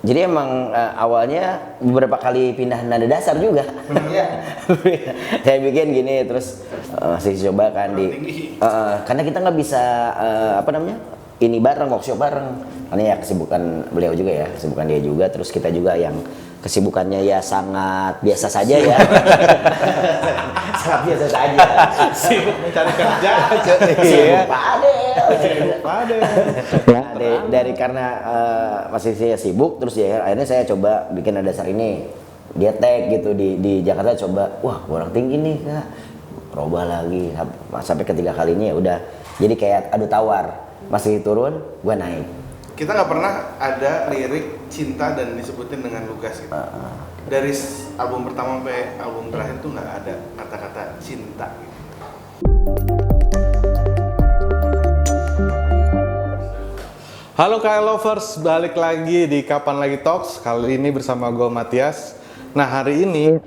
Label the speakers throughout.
Speaker 1: Jadi emang awalnya beberapa kali pindah nada dasar juga. Saya bikin gini terus masih coba kan karena kita nggak bisa ini bareng, workshop bareng. Karena ya kesibukan beliau juga ya, kesibukan dia juga. Terus kita juga yang kesibukannya ya sangat biasa saja ya. Sangat biasa saja.
Speaker 2: Sibuk mencari kerja.
Speaker 1: Sibuk pade. Nah, dari karena masih saya sibuk, terus ya akhirnya saya coba bikin nada dasar ini. Dia tag gitu di Jakarta, coba, wah kurang tinggi nih Kak. Coba lagi sampai ketiga kalinya ya udah. Jadi kayak adu tawar. Masih turun, gua naik.
Speaker 3: Kita nggak pernah ada lirik cinta dan disebutin dengan lugas gitu. Dari album pertama sampai album terakhir tuh nggak ada kata-kata cinta gitu.
Speaker 2: Halo KL Lovers, balik lagi di Kapan Lagi Talks. Kali ini bersama gue Matias. Nah hari ini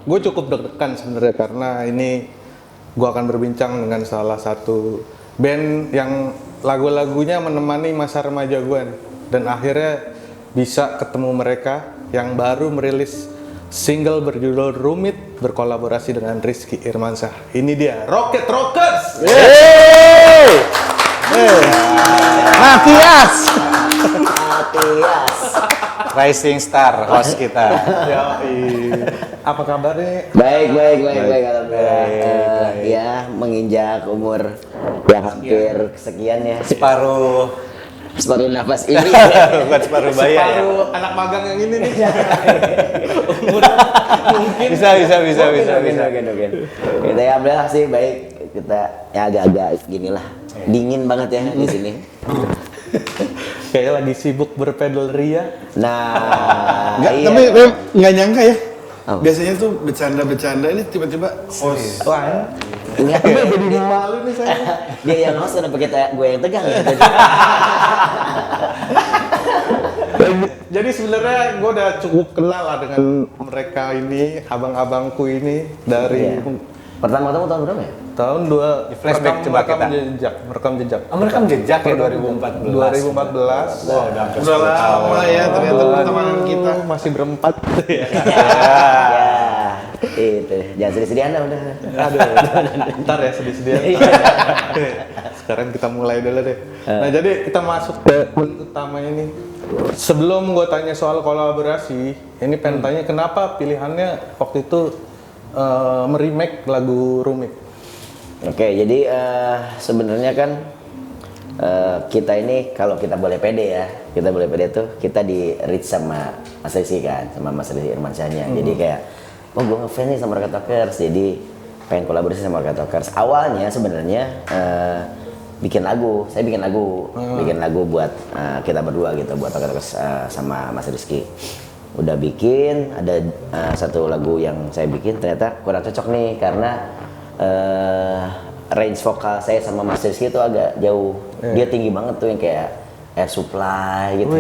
Speaker 2: gue cukup deg-degan sebenarnya karena ini gue akan berbincang dengan salah satu band yang lagu-lagunya menemani masa remaja gue nih. Dan akhirnya bisa ketemu mereka yang baru merilis single berjudul Rumit berkolaborasi dengan Rizky Irmansyah. Ini dia Rocket Rockers.
Speaker 4: Matias Rising Star host kita.
Speaker 2: Apa kabarnya?
Speaker 1: Baik alhamdulillah. Ya menginjak umur yang hampir sekian ya.
Speaker 4: Separuh
Speaker 1: nafas ini.
Speaker 4: bukan separuh bayar ya.
Speaker 2: Separuh anak magang yang ini nih. Mungkin
Speaker 4: Bisa.
Speaker 1: Oke. Kita ya alhamdulillah sih baik. Kita ya agak-agak gini lah. Dingin banget ya di sini.
Speaker 2: Kayak lagi sibuk berpedal ria.
Speaker 1: Nah,
Speaker 3: Nggak,
Speaker 1: iya.
Speaker 3: tapi nggak nyangka ya.
Speaker 1: Oh.
Speaker 3: Biasanya tuh bercanda ini tiba-tiba host.
Speaker 2: Wah,
Speaker 1: Enggak,
Speaker 2: jadi malu nih saya.
Speaker 1: dia yang host kenapa gue yang tegang ya?
Speaker 2: Jadi sebenarnya gue udah cukup kenal lah dengan mereka ini, abang-abangku ini dari
Speaker 1: Iya. Pertama ketemu tahun berapa ya?
Speaker 2: tahun
Speaker 4: Flashback coba kita.
Speaker 2: merekam jejak.
Speaker 4: Merekam jejak ya 2014.
Speaker 2: 2014.
Speaker 4: Wow,
Speaker 3: Udah lama ya ternyata pertemanan kita.
Speaker 2: Masih berempat.
Speaker 1: Ya, itu. Jangan sedih-sedih Anda udah.
Speaker 2: Aduh, ntar ya sedih-sedih. Sekarang kita mulai dulu deh. Nah jadi kita masuk ke poin utamanya nih. Sebelum gue tanya soal kolaborasi, ini pengen tanya kenapa pilihannya waktu itu meremake lagu Rumit.
Speaker 1: Oke, jadi sebenarnya kan kita ini kalau kita boleh pede ya, tuh kita di reach sama Mas Rizky kan, sama Mas Rizky Irmansyahnya. Jadi kayak, oh gue ngefans nih sama Rocket Rockers, jadi pengen kolaborasi sama Rocket Rockers. Awalnya sebenarnya saya bikin lagu buat kita berdua gitu, buat Rocket Rockers sama Mas Rizky. Udah bikin, ada satu lagu yang saya bikin ternyata kurang cocok nih karena range vokal saya sama Mas Rizky itu agak jauh. Dia tinggi banget tuh yang kayak Air Supply gitu.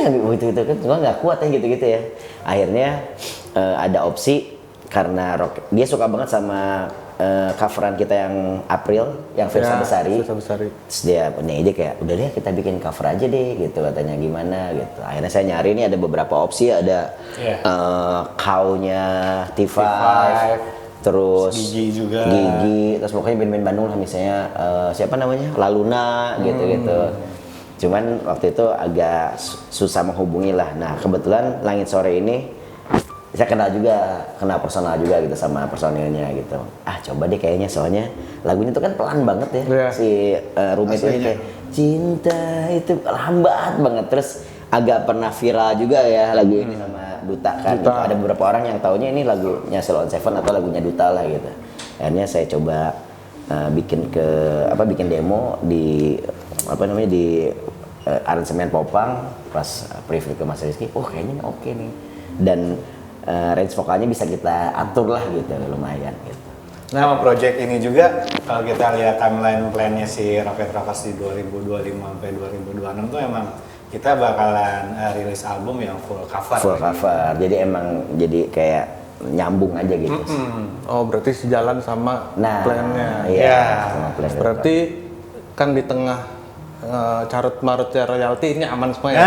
Speaker 1: Yang gitu kan gua nggak kuat ya gitu ya. Akhirnya ada opsi karena dia suka banget sama coveran kita yang April, yang Versa Besari. Terus dia punya ide kayak, udah deh kita bikin cover aja deh gitu, katanya gimana gitu. Akhirnya saya nyari ini ada beberapa opsi, ada Kau-nya T5, terus
Speaker 4: Gigi juga.
Speaker 1: Terus pokoknya band-band Bandung lah misalnya siapa namanya? Laluna gitu. Cuman waktu itu agak susah menghubungi lah. Nah kebetulan Langit Sore ini saya kenal personal juga gitu sama personilnya gitu. Coba deh kayaknya soalnya lagunya tuh kan pelan banget ya. Si Rumit ini kayak cinta itu lambat banget, terus agak pernah viral juga ya lagu ini sama Duta kan. Gitu. Ada beberapa orang yang taunya ini lagunya Slow on Seven atau lagunya Duta lah gitu. Akhirnya saya coba bikin demo di aransemen Popang, pas preview ke Mas Rizky. Kayaknya oke nih. Dan range vokalnya bisa kita atur lah gitu, lumayan gitu.
Speaker 4: Nah, project ini juga kalau kita lihat timeline plan-nya si Rocket Rockers di 2025 sampai 2026 tuh emang kita bakalan rilis album yang full cover.
Speaker 1: Full cover. Jadi emang jadi kayak nyambung aja gitu.
Speaker 2: Oh, berarti sejalan sama plan-nya.
Speaker 1: Iya, sama plan.
Speaker 2: Berarti kan di tengah carut marutnya royalti ini aman semua ya.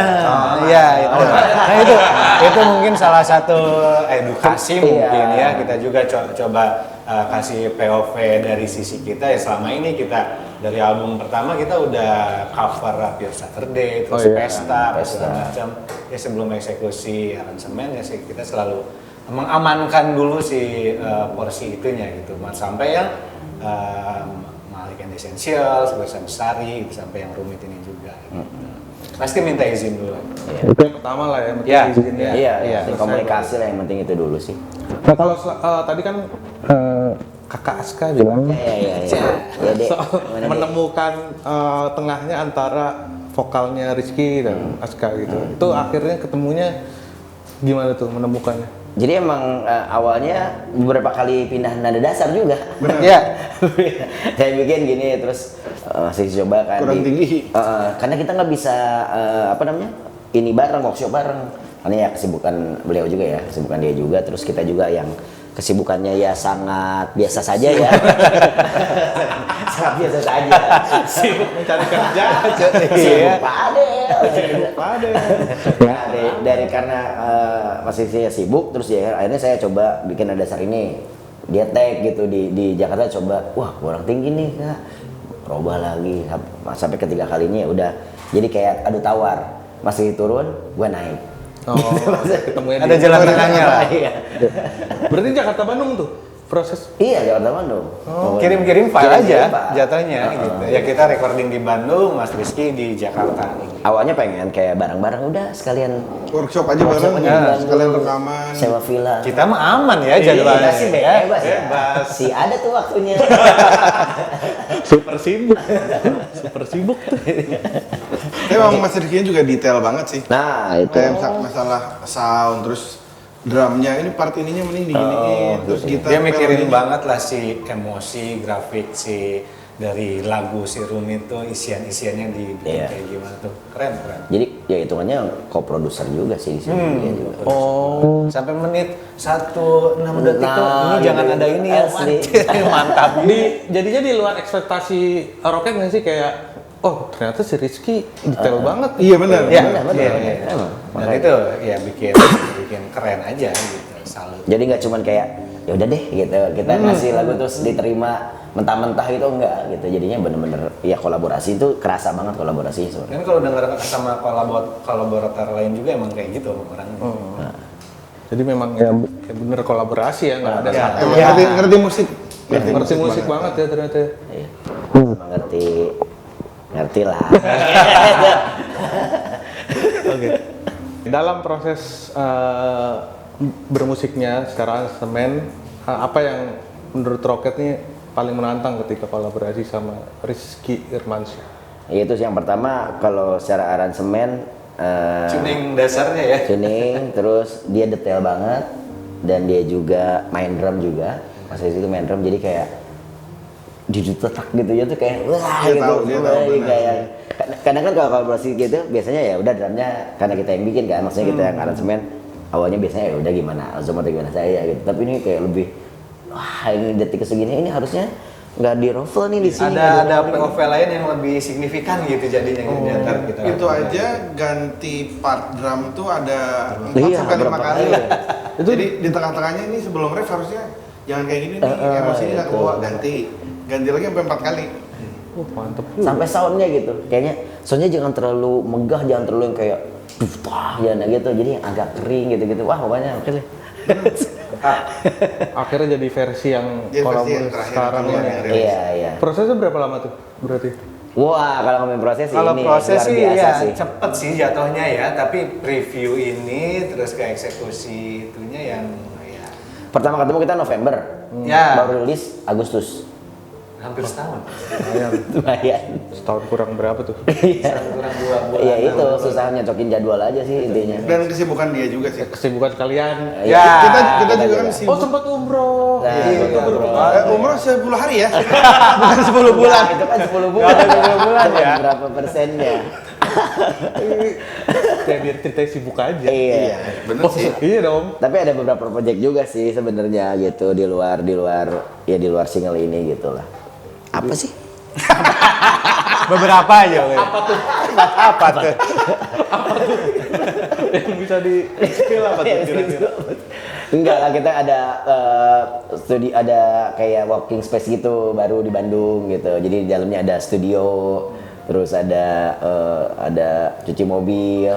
Speaker 4: Iya itu. Nah itu mungkin salah satu edukasi mungkin ya, kita juga coba kasih POV dari sisi kita ya. Selama ini kita dari album pertama kita udah cover Pure Saturday, terus Pesta, segala macam. Ya sebelum eksekusi aransemen ya sih kita selalu mengamankan dulu si porsi itunya gitu. Sampai yang Malik and Essentials, Bersama Bestari, sampai yang rumit ini juga. Pasti minta izin dulu.
Speaker 2: Itu yang pertama lah ya, minta izin ya.
Speaker 1: Iya, komunikasi lah yang penting itu dulu sih.
Speaker 2: Nah kalau tadi kan kakak Aska bilang
Speaker 1: Iya.
Speaker 2: soal menemukan tengahnya antara vokalnya Rizky dan Aska gitu. Itu akhirnya ketemunya gimana tuh menemukannya?
Speaker 1: Jadi emang awalnya beberapa kali pindah nada dasar juga.
Speaker 4: Iya.
Speaker 1: Saya bikin gini terus masih coba kan.
Speaker 3: Kurang tinggi.
Speaker 1: Karena kita nggak bisa ini bareng, workshop bareng. Karena ya kesibukan beliau juga ya, kesibukan dia juga. Terus kita juga yang kesibukannya ya sangat biasa saja ya. Sangat biasa saja.
Speaker 2: Sibuk mencari kerja.
Speaker 1: Sibuk pade. Nah, dari karena masih saya sibuk terus ya akhirnya saya coba bikin nada dasar ini. Dia tag gitu di Jakarta coba, wah kurang tinggi nih Kak. Robah lagi sampai ketiga kalinya ya udah. Jadi kayak adu tawar. Masih turun, gua naik.
Speaker 2: Ketemunya
Speaker 4: Ada jalan tengahnya lah.
Speaker 1: Iya.
Speaker 2: Berarti Jakarta Bandung tuh proses.
Speaker 1: Iya, Jakarta Bandung.
Speaker 4: Kirim-kirim file aja
Speaker 1: File.
Speaker 4: jatuhnya gitu. Ya kita recording di Bandung, Mas Rizky di Jakarta.
Speaker 1: Awalnya pengen kayak bareng-bareng udah sekalian
Speaker 3: Workshop aja
Speaker 1: workshop
Speaker 3: bareng,
Speaker 1: aja bareng
Speaker 3: sekalian
Speaker 1: dulu.
Speaker 3: rekaman.
Speaker 1: Sewa villa.
Speaker 4: Kita mah aman ya jadwalnya.
Speaker 1: Kita sih
Speaker 4: ya.
Speaker 1: bebas ya. Si ada tuh waktunya.
Speaker 2: Super sibuk. Super sibuk tuh.
Speaker 3: Tapi emang Mas Rizky juga detail banget sih.
Speaker 1: Nah, itu.
Speaker 3: Kayak masalah sound, terus drumnya ini part ininya mending diginiin, terus gitar.
Speaker 4: Dia mikirin
Speaker 3: melodinya.
Speaker 4: banget lah si emosi, grafik si dari lagu si Rumi itu isian-isiannya dibikin
Speaker 1: Iya.
Speaker 4: kayak gimana tuh. Keren.
Speaker 1: Jadi ya hitungannya co-producer juga sih di sini dia juga.
Speaker 4: Sampai menit 1:06 detik tuh ini
Speaker 1: Nah,
Speaker 4: jangan
Speaker 1: gitu.
Speaker 4: ada ini ya.
Speaker 1: Asli.
Speaker 4: Mantap.
Speaker 2: Jadinya di luar ekspektasi Rocket nggak sih kayak oh ternyata si Rizky detail banget.
Speaker 3: Iya benar.
Speaker 4: Iya,
Speaker 1: Benar.
Speaker 4: iya.
Speaker 1: Emang.
Speaker 4: Dan itu ya bikin keren aja gitu. Salut.
Speaker 1: Jadi nggak cuman kayak ya udah deh gitu kita ngasih lagu terus diterima mentah-mentah gitu enggak gitu. Jadinya bener-bener ya kolaborasi itu kerasa banget kolaborasi sebenarnya.
Speaker 4: Dan kalau denger sama kolaborator lain juga emang kayak gitu orangnya.
Speaker 2: Jadi memang ya bener kolaborasi ya nggak ada satu.
Speaker 3: Emang ngerti musik.
Speaker 2: Ngerti musik banget ya ternyata.
Speaker 1: Iya. Emang ngerti lah.
Speaker 2: Oke. Dalam proses bermusiknya secara aransemen, apa yang menurut Rocket nih paling menantang ketika kolaborasi sama Rizky Irmansyah?
Speaker 1: Ya, itu sih yang pertama kalau secara aransemen
Speaker 4: Tuning dasarnya ya.
Speaker 1: tuning terus dia detail banget dan dia juga main drum juga. Mas Rizky itu main drum jadi kayak ditetak gitu ya tuh kayak wah
Speaker 3: Dia
Speaker 1: gitu.
Speaker 3: tahu, dia tahu, benar.
Speaker 1: Kayak kadang kan kalau kolaborasi gitu biasanya ya udah drumnya karena kita yang bikin kan maksudnya kita yang aransemen awalnya biasanya ya udah gimana Azam atau gimana saya gitu. Tapi ini kayak lebih wah ini detik segini ini harusnya nggak di ruffle nih di sini.
Speaker 4: Ada POV lain yang lebih signifikan gitu jadinya di antara kita.
Speaker 3: Itu aja ganti part drum tuh ada 4
Speaker 1: Iya,
Speaker 3: sampai 5
Speaker 1: berapa
Speaker 3: kali.
Speaker 1: kali.
Speaker 3: Jadi di tengah-tengahnya ini sebelum ref harusnya jangan kayak gini nih, emosinya nggak kebawa, ganti lagi sampai 4 kali.
Speaker 2: Mantep.
Speaker 1: Sampai soundnya gitu kayaknya soundnya jangan terlalu megah jangan terlalu yang kayak jangan gitu jadi yang agak kering gitu wah pokoknya oke deh.
Speaker 2: Akhirnya jadi versi yang
Speaker 3: Jadi versi yang
Speaker 2: kolaborasi
Speaker 3: terakhir
Speaker 2: sekarang
Speaker 3: keluar
Speaker 2: ini.
Speaker 3: yang
Speaker 1: Iya
Speaker 2: Prosesnya berapa lama tuh berarti?
Speaker 1: wah kalau ngomongin proses
Speaker 4: Kalau
Speaker 1: ini
Speaker 4: proses
Speaker 1: luar
Speaker 4: sih
Speaker 1: biasa
Speaker 4: ya
Speaker 1: sih.
Speaker 4: cepet sih jatuhnya ya, tapi preview ini terus ke eksekusi itunya yang ya
Speaker 1: Pertama ketemu kita November
Speaker 4: Ya.
Speaker 1: baru rilis Agustus.
Speaker 4: hampir setahun.
Speaker 1: Lumayan.
Speaker 2: Setahun kurang berapa tuh?
Speaker 4: Kurang 2 bulan.
Speaker 1: Iya itu susah nyocokin jadwal aja sih intinya.
Speaker 3: Dan kesibukan dia juga sih.
Speaker 2: Kesibukan kalian.
Speaker 1: Iya.
Speaker 3: Kita juga kan
Speaker 2: Oh
Speaker 3: sibuk.
Speaker 2: sempat umroh.
Speaker 1: Nah,
Speaker 2: Itu berapa
Speaker 1: bro.
Speaker 2: kali?
Speaker 3: Umroh 10 hari ya, bukan 10 bulan.
Speaker 1: Itu kan 10 bulan. 10 bulan ya. Berapa persennya?
Speaker 2: Kayak biar cerita sibuk aja.
Speaker 1: Iya.
Speaker 3: Bener
Speaker 2: Oh,
Speaker 3: sih.
Speaker 2: iya dong.
Speaker 1: Tapi ada beberapa project juga sih sebenarnya gitu di luar single ini gitu lah. Apa sih?
Speaker 4: Beberapa aja. Apa tuh? Apa tuh?
Speaker 2: Yang bisa di skill apa tuh kira-kira?
Speaker 1: Enggak lah, kita ada studi, ada kayak working space gitu baru di Bandung gitu. Jadi di dalamnya ada studio, terus ada cuci mobil.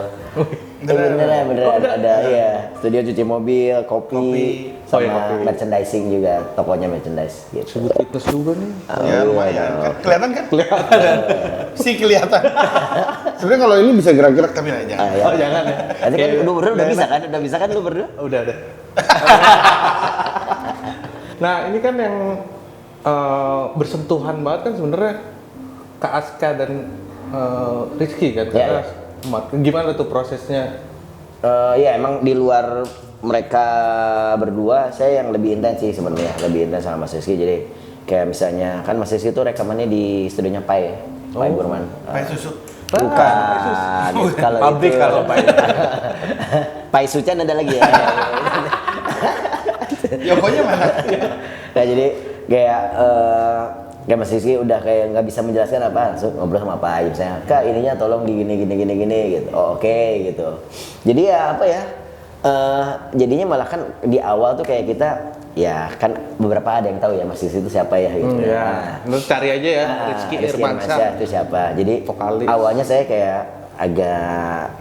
Speaker 1: Beneran ada ya, studio cuci mobil, kopi. Sama
Speaker 2: kopi.
Speaker 1: merchandising juga, tokonya merchandise gitu.
Speaker 2: Sebut fitness juga nih.
Speaker 3: Ya lumayan kan. Kelihatan kan? Kelihatan. Si kelihatan. Sebenarnya kalau ini bisa gerak-gerak tapi nggak jangan.
Speaker 1: Ya.
Speaker 2: Oh jangan ya.
Speaker 1: Nanti kan lu berdua udah bisa kan? Udah bisa kan lu berdua?
Speaker 2: Udah ada. Nah ini kan yang bersentuhan banget kan sebenarnya Kak Aska dan Rizky kan.
Speaker 1: Ya, ya.
Speaker 2: Gimana tuh prosesnya?
Speaker 1: Ya emang di luar mereka berdua, saya yang lebih intens sih sebenarnya, lebih intens sama Mas Rizky. Jadi kayak misalnya kan Mas Rizky itu rekamannya di studionya Pai Burman.
Speaker 3: Pai susu.
Speaker 1: Bukan. Kalau
Speaker 4: Pabrik
Speaker 1: itu-
Speaker 4: kalau Pai.
Speaker 1: Pai Sucan ada lagi ya.
Speaker 3: Yokonya mana?
Speaker 1: Nah jadi kayak Mas Rizky udah kayak nggak bisa menjelaskan apa, langsung ngobrol sama Pak Ayub, saya Kak ininya tolong di gini gitu. Oh, oke gitu. Jadi ya apa ya, jadinya malah kan di awal tuh kayak kita ya kan beberapa ada yang tahu ya Mas Rizky itu siapa ya gitu.
Speaker 2: Ya, lu cari aja ya Rizky Irmansyah.
Speaker 1: itu siapa. Jadi
Speaker 2: Vokalis.
Speaker 1: awalnya saya kayak agak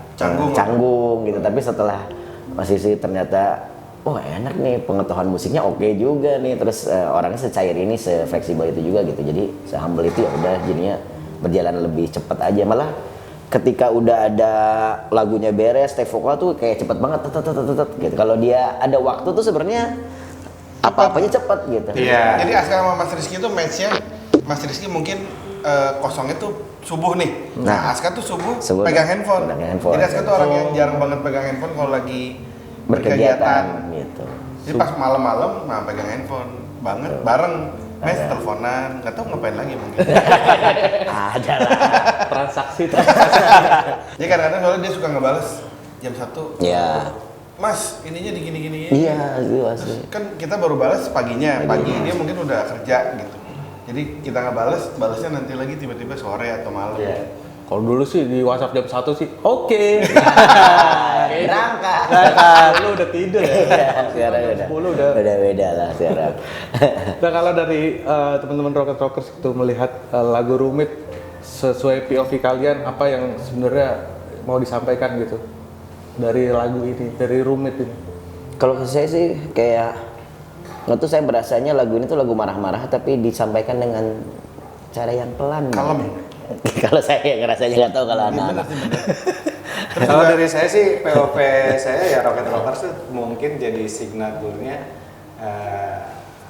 Speaker 1: canggung gitu, tapi setelah Mas Rizky ternyata oh enak nih, pengetahuan musiknya oke juga nih, terus orangnya secair ini, se-fleksibel itu juga gitu, jadi se-humble itu ya udah jadinya berjalan lebih cepat aja. Malah ketika udah ada lagunya beres, take vokal tuh kayak cepet banget gitu. Kalau dia ada waktu tuh sebenarnya apa-apanya cepet gitu.
Speaker 4: Iya.
Speaker 3: Jadi Aska sama Mas Rizky itu match-nya, Mas Rizky mungkin kosongnya tuh subuh nih. Nah, Aska tuh subuh pegang handphone. Jadi Aska tuh orang yang jarang banget pegang handphone kalau lagi berkegiatan
Speaker 1: gitu.
Speaker 3: Jadi pas malam-malam nah pegang handphone banget bareng. Mes teleponan, nggak tahu ngapain lagi mungkin.
Speaker 1: Ada lah.
Speaker 2: Transaksi.
Speaker 3: Jadi kadang-kadang soalnya dia suka ngebales jam 1.
Speaker 1: Ya.
Speaker 3: Mas, ininya di gini-gini.
Speaker 1: Iya, gitu asli.
Speaker 3: Kan kita baru balas paginya, pagi dia mungkin udah kerja gitu. Jadi kita nggak balasnya nanti lagi tiba-tiba sore atau malam.
Speaker 2: Kalau dulu sih di WhatsApp jam 1 sih, oke.
Speaker 1: Berangkat.
Speaker 2: Lu udah tidur ya?
Speaker 1: Sekarang
Speaker 2: Jam 10 udah.
Speaker 1: beda lah sekarang.
Speaker 2: Nah kalau dari teman-teman Rocket Rockers itu melihat lagu Rumit sesuai POV kalian, apa yang sebenarnya mau disampaikan gitu dari lagu ini, dari Rumit ini?
Speaker 1: Kalau saya sih kayak nggak tuh, saya berasanya lagu ini tuh lagu marah-marah tapi disampaikan dengan cara yang pelan.
Speaker 3: Kalem.
Speaker 1: Kalau saya ngerasanya nggak tahu kalau anak-anak.
Speaker 4: Kalau dari saya sih POV saya ya Rocket Rockers tuh mungkin jadi signaturnya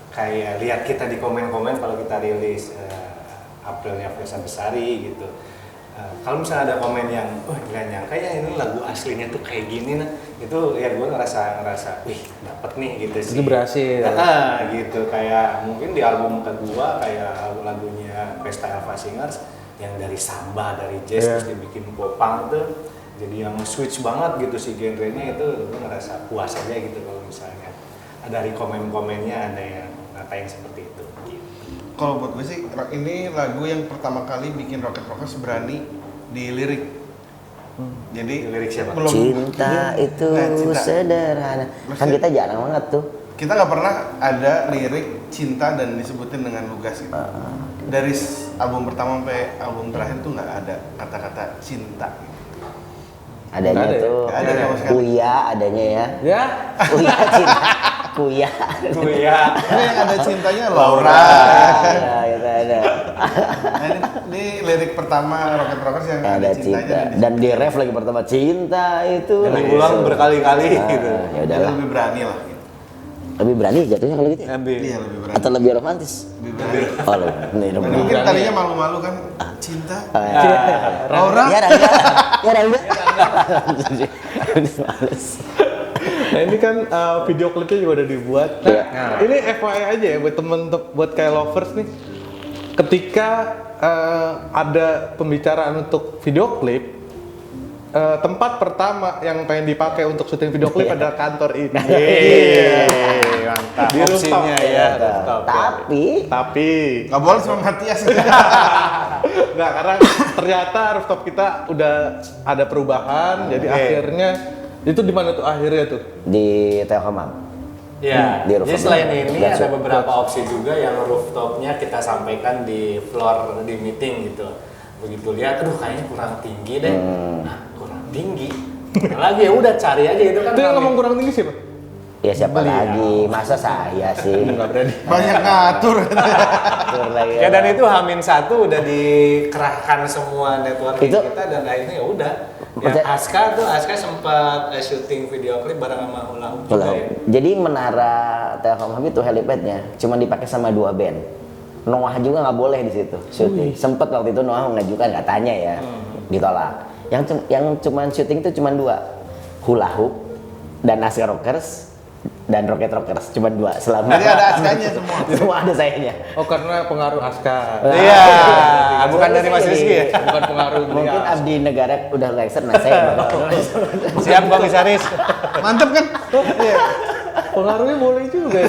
Speaker 4: kayak lihat kita di komen-komen kalau kita rilis Aprilnya Firsa Besari gitu. Kalau misalnya ada komen yang, nggak nyangka ya ini lagu aslinya tuh kayak gini, nah itu ya gue ngerasa, wih dapet nih gitu sih.
Speaker 2: Itu berhasil.
Speaker 4: Gitu kayak mungkin di album kedua kayak lagunya Pesta Elva Singers yang dari samba, dari jazz terus dibikin popang tuh jadi yang switch banget gitu sih genrenya, itu gue ngerasa puas aja gitu kalau misalnya dari komen-komennya ada yang ngatain seperti itu.
Speaker 3: Kalau buat gue sih ini lagu yang pertama kali bikin Rocket Rockers berani di lirik. Jadi
Speaker 4: Lirik siapa?
Speaker 1: Cinta itu
Speaker 3: Nah, cinta.
Speaker 1: sederhana. Kan kita jarang banget tuh.
Speaker 3: Kita nggak pernah ada lirik cinta dan disebutin dengan lugas gitu. Dari album pertama sampai album terakhir tuh nggak ada kata-kata cinta.
Speaker 1: Adanya
Speaker 2: Nggak ada ya?
Speaker 1: tuh
Speaker 3: Nggak ada sama sekali.
Speaker 1: kuya adanya ya.
Speaker 2: Ya,
Speaker 1: Kuya cinta. Kuya.
Speaker 4: Iya.
Speaker 3: Ini yang ada cintanya Laura.
Speaker 1: Ya, kita ada.
Speaker 3: Nah, ini lirik pertama Rocket Rockers yang ada
Speaker 1: Ada
Speaker 3: cintanya
Speaker 1: cinta. Dan di ref lagi pertama cinta itu.
Speaker 4: Yang diulang berkali-kali gitu.
Speaker 1: Ya
Speaker 3: dia
Speaker 1: udahlah.
Speaker 3: lebih berani lah gitu.
Speaker 1: Lebih berani jatuhnya kalau gitu. Ya?
Speaker 3: Iya lebih berani.
Speaker 1: Atau lebih romantis.
Speaker 3: Lebih berani.
Speaker 1: Oh, ini
Speaker 3: Dan
Speaker 1: romantis.
Speaker 3: mungkin tadinya malu-malu kan cinta.
Speaker 1: Laura. Ya Rangga. Ya Rangga. Males.
Speaker 2: nah ini kan video klipnya juga udah dibuat. Nah, ini FYI aja ya buat buat kayak lovers nih. Ketika ada pembicaraan untuk video klip, tempat pertama yang pengen dipakai untuk syuting video klip adalah kantor ini.
Speaker 4: Mantap.
Speaker 2: Di rooftop
Speaker 4: Opsinya ya.
Speaker 2: rooftop, ya.
Speaker 1: Tapi
Speaker 2: Tapi
Speaker 3: Nggak boleh sama Matias.
Speaker 2: Nggak, karena ternyata rooftop kita udah ada perubahan, jadi akhirnya itu di mana tuh akhirnya tuh?
Speaker 1: Di Telkomam.
Speaker 4: Ya,
Speaker 1: Di
Speaker 4: jadi
Speaker 1: rooftop.
Speaker 4: selain ini
Speaker 1: Dan
Speaker 4: ada beberapa opsi juga yang rooftopnya kita sampaikan di floor di meeting gitu. Begitu lihat, aduh kayaknya kurang tinggi deh. Nah, kurang tinggi. Nah, lagi ya udah cari aja itu kan.
Speaker 2: Itu yang ngomong kurang tinggi siapa?
Speaker 1: Ya siapa lagi? Masa saya sih?
Speaker 2: Nggak berani.
Speaker 3: Banyak ngatur.
Speaker 1: Atur lagi.
Speaker 4: Ya dan itu H-1 udah dikerahkan semua networking
Speaker 1: Itu-
Speaker 4: kita dan akhirnya ya udah. Ya,
Speaker 1: Percaya-
Speaker 4: Aska sempat syuting video klip bareng sama Hula Hoop juga
Speaker 1: Hula
Speaker 4: ya.
Speaker 1: Hoop. Jadi menara Telkomam itu helipadnya cuma dipakai sama 2 band. Noah juga nggak boleh di situ syuting. Sempet waktu itu Noah mengajukan katanya ya, ditolak. Yang cuman syuting itu cuma 2, Hula Hoop dan Aska Rockers dan Rocket Rockers, cuma 2 selama.
Speaker 3: Jadi ada Askanya semua.
Speaker 1: Semua ada sayanya.
Speaker 2: Oh karena pengaruh Aska.
Speaker 4: Iya, bukan dari Mas Rizky ya.
Speaker 2: Bukan pengaruh
Speaker 1: Mungkin
Speaker 2: dia.
Speaker 1: Abdi Negara udah lengser, nah saya bakal
Speaker 4: Siap Komisaris.
Speaker 3: Mantep kan? Iya.
Speaker 2: Pengaruhnya boleh juga.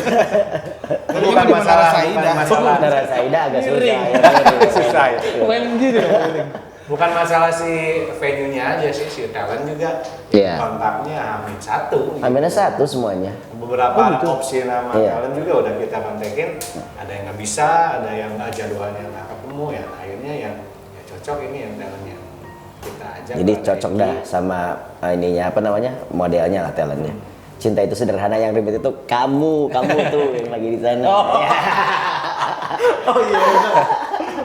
Speaker 3: Tapi
Speaker 4: Bukan
Speaker 3: di
Speaker 4: masalah,
Speaker 3: Menara Saida.
Speaker 4: bukan masalah.
Speaker 1: Saudara Saida agak susah
Speaker 2: Miring.
Speaker 1: ya.
Speaker 4: Susah ya.
Speaker 2: Main gini dong.
Speaker 4: Bukan masalah si venue-nya aja sih, si talent juga
Speaker 1: Iya.
Speaker 4: kontaknya H-1.
Speaker 1: Aminnya 1 semuanya.
Speaker 4: Beberapa opsi nama
Speaker 1: Iya.
Speaker 4: talent juga udah kita kontekin, ada yang nggak bisa, ada yang jadwalnya nggak ketemu, ya akhirnya yang ya cocok ini yang talent yang kita ajak.
Speaker 1: Jadi
Speaker 4: ada
Speaker 1: cocok
Speaker 4: Eki.
Speaker 1: dah sama ininya apa namanya, modelnya lah talentnya. Cinta itu sederhana, yang ribet itu kamu tuh yang lagi di sana.
Speaker 2: Oh iya benar.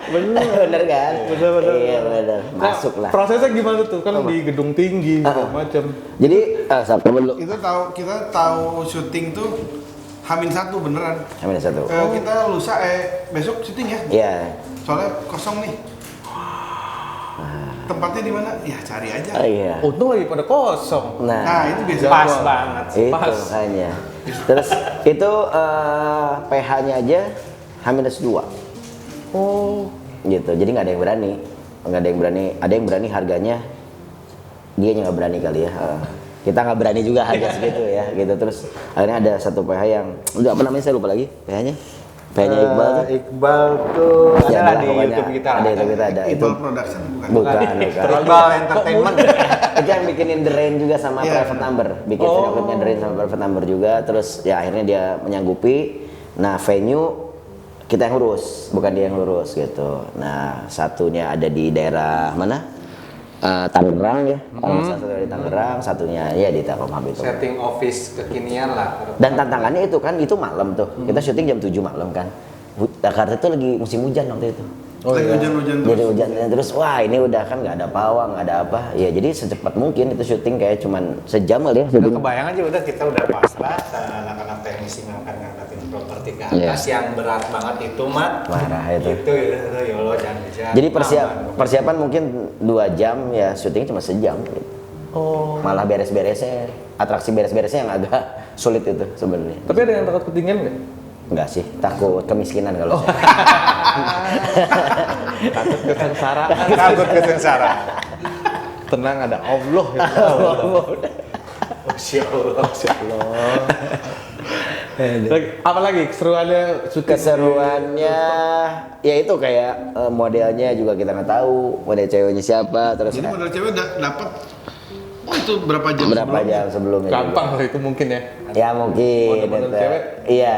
Speaker 1: Bener kan?
Speaker 2: Bener.
Speaker 1: Iya bener. Masuk lah.
Speaker 2: Prosesnya gimana tuh? Kan di gedung tinggi segala macam.
Speaker 1: Jadi sampai dulu.
Speaker 3: Kita tahu syuting tuh H-1 beneran.
Speaker 1: Amin 1.
Speaker 3: Kita lusa besok syuting ya.
Speaker 1: Iya.
Speaker 3: Soalnya kosong nih. Tempatnya di mana? Ya cari aja.
Speaker 1: Oh iya.
Speaker 2: Untung lagi pada kosong.
Speaker 3: Nah,
Speaker 1: Nah,
Speaker 3: itu biasa.
Speaker 4: Pas banget sih.
Speaker 1: itu
Speaker 2: pas.
Speaker 1: hanya. Terus itu PH-nya aja H-2.
Speaker 2: Oh.
Speaker 1: Gitu, jadi nggak ada yang berani, ada yang berani harganya dia nggak berani kali ya. Kita nggak berani juga harga segitu ya, gitu. Terus akhirnya ada satu PH yang udah apa namanya, saya lupa lagi PH-nya Iqbal tuh.
Speaker 4: Iqbal tuh
Speaker 1: Ya,
Speaker 4: ada
Speaker 1: adalah
Speaker 4: di
Speaker 1: pokoknya,
Speaker 4: YouTube kita.
Speaker 1: ada YouTube kita ada itu.
Speaker 3: Iqbal Production bukan?
Speaker 1: Bukan.
Speaker 4: Iqbal Entertainment.
Speaker 1: Itu yang bikinin The Rain juga sama
Speaker 3: Iya.
Speaker 1: Private Number, bikin video klipnya The Rain sama Private Number juga. Terus ya akhirnya dia menyanggupi. Nah venue kita yang ngurus, bukan dia yang ngurus gitu. Nah satunya ada di daerah mana? Tangerang ya, kalau satu di Tangerang, satunya ya di Telkomam itu.
Speaker 4: Setting office kekinian lah.
Speaker 1: Dan tantangannya itu kan, itu malam tuh, kita syuting jam 7 malam kan. Jakarta itu lagi musim hujan waktu itu.
Speaker 3: Lagi hujan-hujan terus.
Speaker 1: Jadi hujan terus, wah ini udah kan nggak ada pawang, nggak ada apa. Ya jadi secepat mungkin itu syuting kayak cuman sejam kali ya.
Speaker 4: Udah
Speaker 1: syuting.
Speaker 4: kebayang aja udah kita udah pasrah anak-anak teknisi ngangkatin properti ke atas yang berat banget itu mah.
Speaker 1: Marah itu.
Speaker 4: Gitu ya Allah jangan hujan.
Speaker 1: Jadi persiapan mungkin 2 jam ya, syuting cuma sejam. Gitu.
Speaker 2: Oh.
Speaker 1: Malah beres-beresnya, atraksi beres-beresnya yang agak sulit itu sebenarnya.
Speaker 2: Tapi ada yang takut ketinggian nggak?
Speaker 1: Enggak sih, takut kemiskinan kalau saya.
Speaker 2: Takut kesengsaraan.
Speaker 4: Takut kesengsara.
Speaker 2: Tenang, ada Allah ya.
Speaker 4: Masya Allah.
Speaker 2: Apa lagi keseruannya syuting?
Speaker 1: Keseruannya ya itu kayak modelnya juga kita nggak tahu, model ceweknya siapa, terus
Speaker 3: Jadi model cewek dapat itu berapa jam
Speaker 1: berapa
Speaker 3: sebelumnya?
Speaker 1: jam sebelumnya.
Speaker 2: Gampang lah itu mungkin ya.
Speaker 1: Ya mungkin.
Speaker 2: Model
Speaker 1: itu.
Speaker 2: cewek?
Speaker 1: Iya.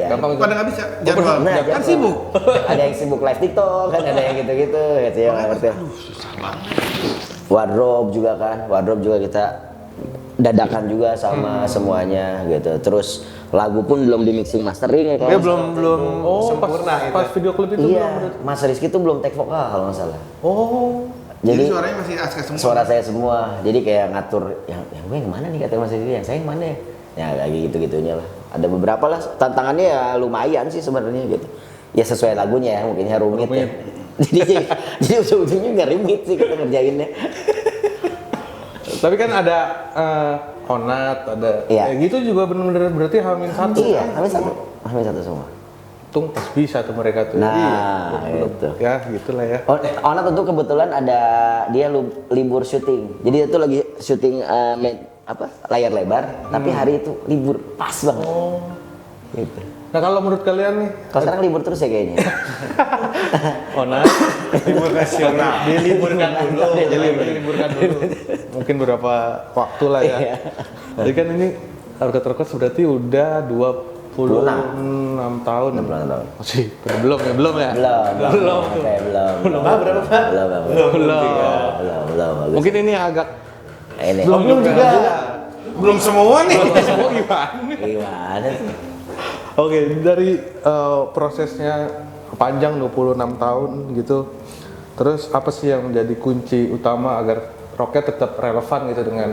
Speaker 2: Gampang itu.
Speaker 3: Pada nggak bisa jadwal.
Speaker 1: Nah,
Speaker 3: Kan
Speaker 1: jadwal.
Speaker 3: sibuk.
Speaker 1: Ada yang sibuk live TikTok kan, ada yang gitu-gitu gitu ya, nggak ngerti.
Speaker 3: Susah banget.
Speaker 1: Wardrobe juga kan, wardrobe juga kita dadakan juga sama semuanya gitu. Terus lagu pun belum di mixing mastering ya kan.
Speaker 4: Dia belum
Speaker 2: Oh,
Speaker 4: sempurna itu.
Speaker 2: pas video klip itu
Speaker 1: Iya,
Speaker 2: belum.
Speaker 1: Mas Rizky tuh belum take vokal kalau nggak salah.
Speaker 2: Oh.
Speaker 3: Jadi
Speaker 1: Jadi
Speaker 3: suaranya masih Aska semua.
Speaker 1: suara saya semua, jadi kayak ngatur yang gue yang mana nih kata Mas Rizky, yang saya yang mana ya lagi gitu-gitunya lah. Ada beberapa lah, tantangannya ya lumayan sih sebenarnya gitu. Ya sesuai lagunya ya, mungkin ya rumit. Ya. jadi ujung-ujungnya nggak rumit sih kita ngerjainnya.
Speaker 2: Tapi kan ada Onat, ada
Speaker 1: Iya.
Speaker 2: ya gitu juga bener-bener berarti H-1.
Speaker 1: Iya, hamil satu semua.
Speaker 2: Untung pas bisa tuh mereka tuh.
Speaker 1: Nah,
Speaker 2: Iya.
Speaker 1: itu.
Speaker 2: Ya, gitulah ya.
Speaker 1: Ona tentu kebetulan ada dia libur syuting. Jadi itu lagi syuting layar lebar, tapi hari itu libur pas banget. Gitu.
Speaker 2: Nah kalau menurut kalian nih,
Speaker 1: Kalau sekarang libur terus ya kayaknya.
Speaker 2: oh nah,
Speaker 4: Libur nasional.
Speaker 2: diliburkan dulu, diliburkan dulu. Mungkin beberapa waktu lah ya.
Speaker 1: Iya.
Speaker 2: Jadi kan ini Rocket berarti udah 26 tahun.
Speaker 1: 26 tahun.
Speaker 2: Masih belum ya?
Speaker 1: Belum. Oke, belum.
Speaker 2: Berapa Pak?
Speaker 1: Belum. Bagus.
Speaker 2: Mungkin ini agak
Speaker 1: Ini.
Speaker 2: belum juga.
Speaker 3: Belum semua nih.
Speaker 2: Semua gimana?
Speaker 1: Gimana sih?
Speaker 2: Oke, dari prosesnya panjang 26 tahun gitu. Terus apa sih yang menjadi kunci utama agar Rocket tetap relevan gitu dengan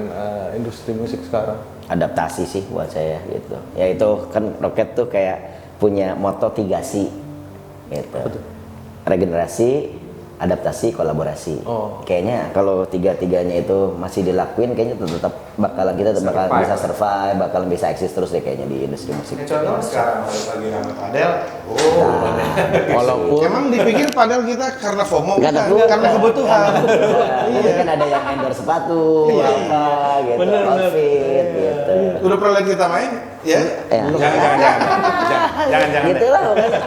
Speaker 2: industri musik sekarang?
Speaker 1: Adaptasi sih buat saya gitu. Ya itu kan Rocket tuh kayak punya moto 3C gitu. Regenerasi, adaptasi, kolaborasi.
Speaker 2: Oh.
Speaker 1: Kayaknya kalau tiga-tiganya itu masih dilakuin, kayaknya tetap kita bakalan bisa survive, bakalan bisa eksis terus deh kayaknya di industri musik.
Speaker 4: Contoh sekarang lagi rame padel.
Speaker 2: Walaupun
Speaker 3: Emang dipikir padahal kita karena FOMO,
Speaker 1: Karena
Speaker 3: bukan, karena kebutuhan.
Speaker 1: Iya kan ada yang endorse sepatu, apa gitu,
Speaker 2: Bener.
Speaker 1: outfit gitu.
Speaker 3: Udah pernah lihat kita main? Ya.
Speaker 1: Ya.
Speaker 4: Jangan.
Speaker 1: Gitu lah makanya.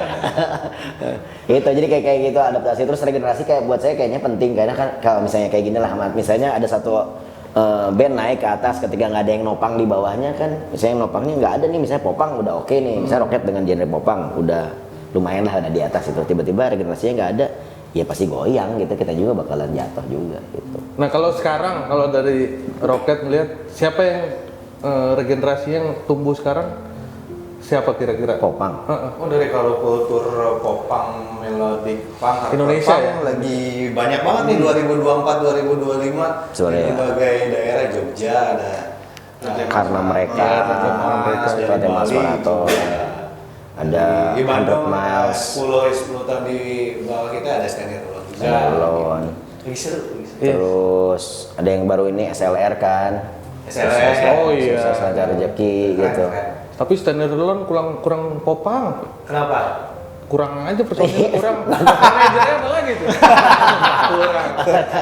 Speaker 1: Gitu, jadi kayak gitu adaptasi terus regenerasi kayak buat saya kayaknya penting karena kan kalau misalnya kayak gini lah, misalnya ada satu band naik ke atas ketika nggak ada yang nopang di bawahnya kan, misalnya nopangnya nggak ada nih, misalnya popang udah oke nih, misalnya Rocket dengan genre popang udah lumayan lah ada di atas itu, tiba-tiba regenerasinya nggak ada, ya pasti goyang gitu, kita juga bakalan jatuh juga gitu.
Speaker 2: nah kalau sekarang kalau dari Rocket melihat siapa yang regenerasi yang tumbuh sekarang, siapa kira-kira?
Speaker 1: Popang.
Speaker 4: Oh dari kalau kultur popang, melodic punk, hardcore
Speaker 2: Indonesia
Speaker 4: punk
Speaker 2: ya?
Speaker 4: lagi banyak banget nih 2024 2025
Speaker 1: Sebenarnya
Speaker 4: di
Speaker 1: ya.
Speaker 4: berbagai daerah. Jogja ada
Speaker 1: Karena mereka seperti Mas Marato, ada
Speaker 4: di
Speaker 1: 100
Speaker 4: Bandung
Speaker 1: Miles,
Speaker 4: 10 tahun di bawah kita ada Stanley Rolon juga.
Speaker 1: Balon,
Speaker 4: Lagi seru.
Speaker 1: terus ada yang baru ini SLR kan,
Speaker 4: SLR.
Speaker 2: Oh iya.
Speaker 1: Sukses Lancar Rezeki gitu.
Speaker 2: Tapi Stanley Rolon kurang popang,
Speaker 4: Kenapa?
Speaker 2: kurang aja personilnya kurang. Manajernya apa lagi tuh?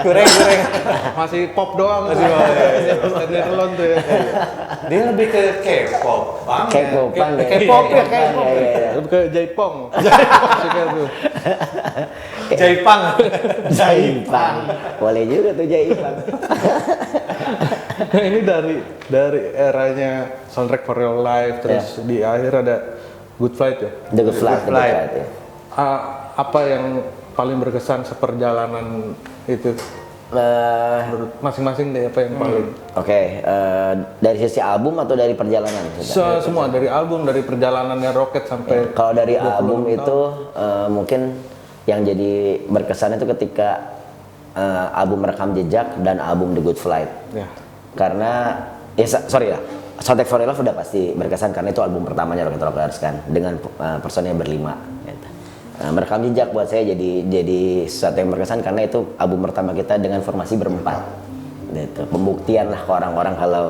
Speaker 2: kurang. Masih pop doang. Stanley Rolon tuh ya.
Speaker 4: Dia lebih ke K-pop, bang.
Speaker 1: K-pop ya.
Speaker 4: K-pop ya,
Speaker 1: K-pop,
Speaker 4: K-pop.
Speaker 1: ya.
Speaker 2: Lebih ke Jaipong. Maksudnya tuh.
Speaker 4: Jaipang.
Speaker 1: Jaipang. Boleh juga tuh Jaipang.
Speaker 2: Ini dari eranya Soundtrack for Your Life, terus di akhir ada Good Flight ya.
Speaker 1: The Good Flight, The Good Flight ya.
Speaker 2: Apa yang paling berkesan seperjalanan itu? Menurut masing-masing deh apa yang paling?
Speaker 1: Oke, dari sisi album atau dari perjalanan?
Speaker 2: Semua dari album, dari perjalanannya Rocket sampai
Speaker 1: Kalau dari album itu mungkin yang jadi berkesan itu ketika album Rekam Jejak dan album The Good Flight.
Speaker 2: ya.
Speaker 1: Karena sorry ya, Soundtrack for Your Life udah pasti berkesan karena itu album pertamanya Rocket Rockers kan, dengan personnya berlima. Gitu. Merekam Jejak buat saya jadi sesuatu yang berkesan karena itu album pertama kita dengan formasi berempat. Gitu. Pembuktian lah ke orang-orang kalau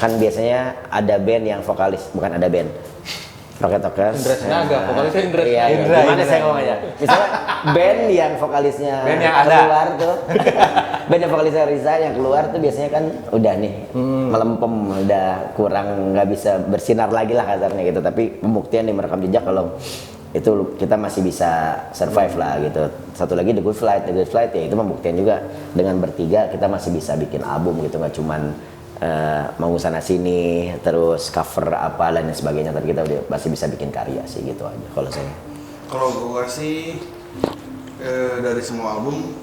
Speaker 1: kan biasanya ada band yang vokalis, bukan ada band. Rocket Rockers.
Speaker 2: Indra Sinaga, vokalisnya Indra.
Speaker 1: Iya,
Speaker 4: Indra,
Speaker 1: gimana
Speaker 4: Indra.
Speaker 1: saya ngomongnya? Misalnya band yang vokalisnya
Speaker 4: Band yang ada.
Speaker 1: keluar tuh, band yang vokalisnya Riza yang keluar tuh biasanya kan udah nih melempem, udah kurang nggak bisa bersinar lagi lah kasarnya gitu. Tapi pembuktian di Merekam Jejak kalau itu kita masih bisa survive lah gitu. Satu lagi The Good Flight ya itu pembuktian juga dengan bertiga kita masih bisa bikin album gitu, nggak cuman mau sana sini terus cover apa dan sebagainya, tapi kita udah masih bisa bikin karya sih gitu aja kalau saya.
Speaker 3: Kalau gua sih dari semua album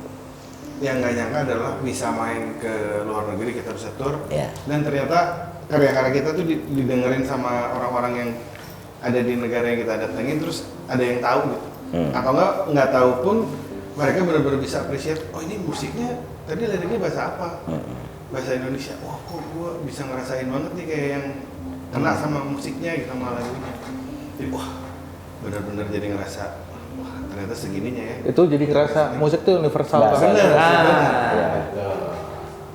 Speaker 3: yang nggak nyangka adalah bisa main ke luar negeri, kita bisa tour dan ternyata karya-karya kita tuh didengerin sama orang-orang yang ada di negara yang kita datengin, terus ada yang tahu gitu atau nggak tahu pun mereka benar-benar bisa appreciate, oh ini musiknya tadi liriknya bahasa apa, bahasa Indonesia, wah kok gua bisa ngerasain banget nih kayak yang kena sama musiknya gitu, sama lagunya. Jadi wah benar-benar jadi ngerasa wah ternyata segininya ya.
Speaker 2: Itu jadi ngerasa musik tuh universal
Speaker 1: Bahasa.
Speaker 2: banget.
Speaker 1: Iya.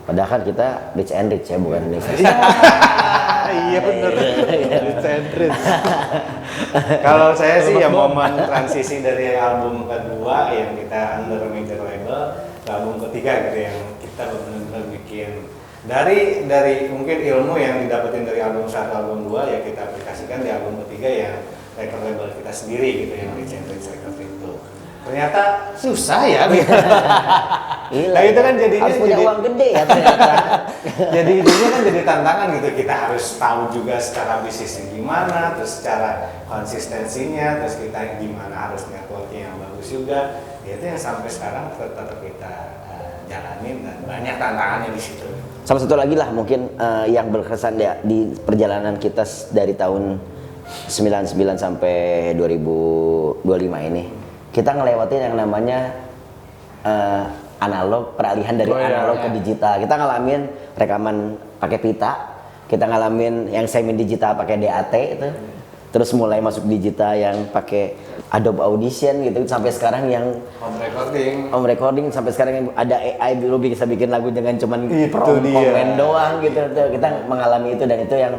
Speaker 1: Padahal kan kita rich and rich ya, bukan universal.
Speaker 2: Iya bener. Centris.
Speaker 4: Kalau saya sih ya momen transisi dari album kedua yang kita under major label ke album ketiga gitu yang kita benar-benar bikin dari mungkin ilmu yang didapetin dari album 1, album 2 ya kita aplikasikan di album ketiga yang record label kita sendiri gitu yang Rich and Rich Record itu. Ternyata susah ya.
Speaker 1: Gila,
Speaker 4: Nah itu kan jadinya
Speaker 1: harus punya
Speaker 4: jadi-
Speaker 1: uang gede ya ternyata.
Speaker 4: Jadi jadinya kan jadi tantangan gitu, kita harus tahu juga secara bisnisnya gimana, terus secara konsistensinya, terus kita gimana harus networking yang bagus juga. Ya, itu yang sampai sekarang tetap kita jalanin dan banyak tantangannya di situ.
Speaker 1: Sama satu lagi lah mungkin yang berkesan ya di perjalanan kita dari tahun 99 sampai 2025 ini. Kita ngelewatin yang namanya analog, peralihan dari analog ke digital. Kita ngalamin rekaman pakai pita, kita ngalamin yang semi digital pakai DAT itu. Terus mulai masuk digital yang pakai Adobe Audition gitu sampai sekarang yang home recording sampai sekarang yang ada AI dulu bisa bikin lagu dengan cuman komen doang gitu. Kita mengalami itu dan itu yang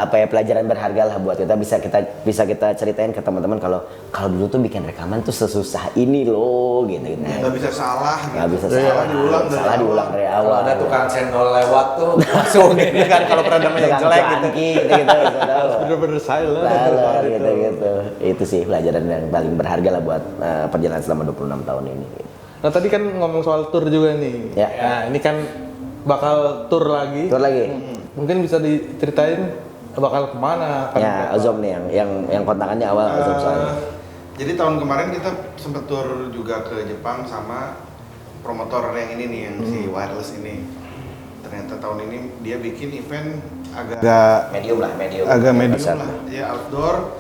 Speaker 1: pelajaran berharga lah buat kita bisa kita ceritain ke teman-teman kalau dulu tuh bikin rekaman tuh sesusah ini loh gitu.
Speaker 3: Nggak bisa salah.
Speaker 1: Nggak bisa
Speaker 3: salah.
Speaker 1: diulang dari awal.
Speaker 4: Kalau ada tukang cendol lewat tuh langsung gitu kan kalau peredamnya jelek gitu.
Speaker 1: gitu.
Speaker 2: Bener-bener silent.
Speaker 1: Gitu. Itu sih pelajaran yang paling berharga lah buat perjalanan selama 26 tahun ini.
Speaker 2: Nah tadi kan ngomong soal tour juga nih.
Speaker 1: Ya.
Speaker 2: Nah ini kan bakal tour lagi. Mungkin bisa diceritain bakal kemana?
Speaker 1: Ya, Ozom nih yang kontakannya awal Ozom soalnya.
Speaker 3: Jadi tahun kemarin kita sempat tour juga ke Jepang sama promotor yang ini nih, yang si Wireless ini. Ternyata tahun ini dia bikin event agak
Speaker 1: Medium.
Speaker 3: agak medium
Speaker 1: Besar.
Speaker 3: lah. Ya outdoor.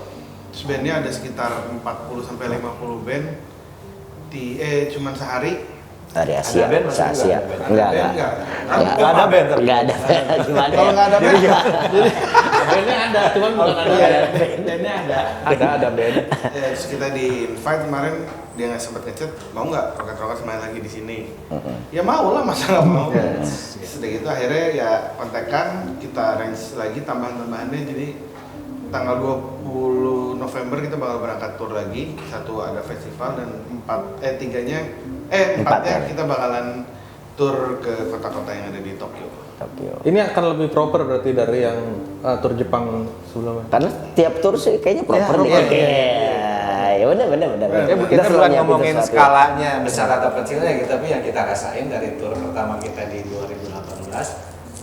Speaker 3: Terus bandnya ada sekitar 40 sampai 50 band. Cuman sehari.
Speaker 1: Dari Asia,
Speaker 4: band masih
Speaker 1: se-Asia.
Speaker 3: Enggak.
Speaker 4: Nggak ada band tapi.
Speaker 1: Enggak ada. Gimana
Speaker 3: Kalau
Speaker 1: ya?
Speaker 3: nggak ada band,
Speaker 2: Bandnya ada, cuman bukan ada. Bandnya ada. Ada band.
Speaker 3: terus kita di invite kemarin dia nggak sempat ngechat, mau nggak Rocket main lagi di sini? Ya mau lah, masa nggak mau? Sudah gitu akhirnya ya kontekan, kita arrange lagi tambahan-tambahannya, jadi tanggal 20 November kita bakal berangkat tour lagi. Satu ada festival dan empatnya kita bakalan tour ke kota-kota yang ada di Tokyo.
Speaker 2: Ini akan lebih proper berarti dari yang tour Jepang sebelumnya.
Speaker 1: Karena tiap tour sih kayaknya proper nih. Ya benar.
Speaker 4: Kita
Speaker 1: selalu
Speaker 4: bukan
Speaker 1: nyiapin
Speaker 4: ngomongin
Speaker 1: sesuatu.
Speaker 4: skalanya besar atau kecilnya gitu, tapi yang kita rasain dari tour pertama kita di 2018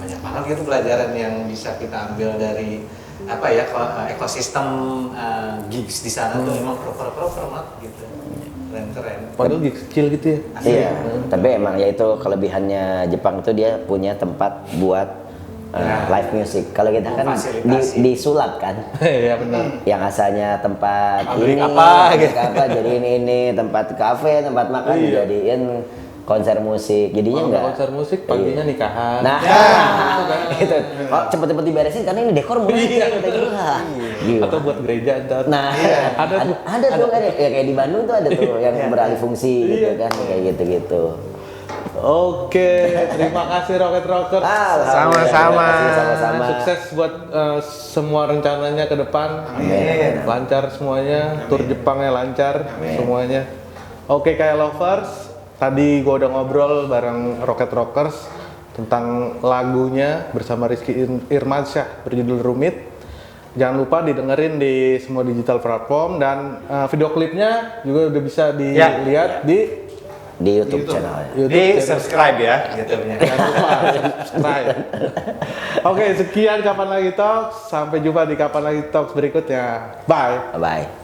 Speaker 4: banyak banget gitu pelajaran yang bisa kita ambil dari ekosistem gigs di sana tuh emang proper banget gitu, keren.
Speaker 2: Padahal kecil gitu ya.
Speaker 1: Iya, tapi emang ya itu kelebihannya Jepang itu dia punya tempat buat live music. Kalau kita kan disulap kan.
Speaker 2: Iya benar.
Speaker 1: Yang asalnya tempat
Speaker 4: Pabrik
Speaker 1: ini,
Speaker 4: apa, gitu.
Speaker 1: jadi ini tempat kafe, tempat makan dijadiin konser musik. Jadinya enggak
Speaker 2: Konser musik paginya nikahan.
Speaker 1: Nah, itu. Oh, cepet-cepet diberesin karena ini dekor mulai kita juga. Gila.
Speaker 2: Atau buat gereja ntar.
Speaker 1: Nah, ada tuh kan ya kayak di Bandung tuh ada tuh yang beralih fungsi gitu kan kayak gitu-gitu.
Speaker 2: Oke, terima kasih Rocket Rockers.
Speaker 1: Sama-sama.
Speaker 2: Sukses buat semua rencananya ke depan.
Speaker 1: Amin.
Speaker 2: Lancar semuanya, tur Jepangnya lancar semuanya. Oke, kayak lovers, tadi gua udah ngobrol bareng Rocket Rockers tentang lagunya bersama Rizky Irmansyah berjudul Rumit. Jangan lupa didengerin di semua digital platform dan video klipnya juga udah bisa dilihat
Speaker 1: di YouTube channel.
Speaker 4: Di subscribe ya YouTube-nya.
Speaker 2: Jangan lupa subscribe. Oke, sekian Kapan Lagi Talks. Sampai jumpa di Kapan Lagi Talks berikutnya. Bye.
Speaker 1: Bye.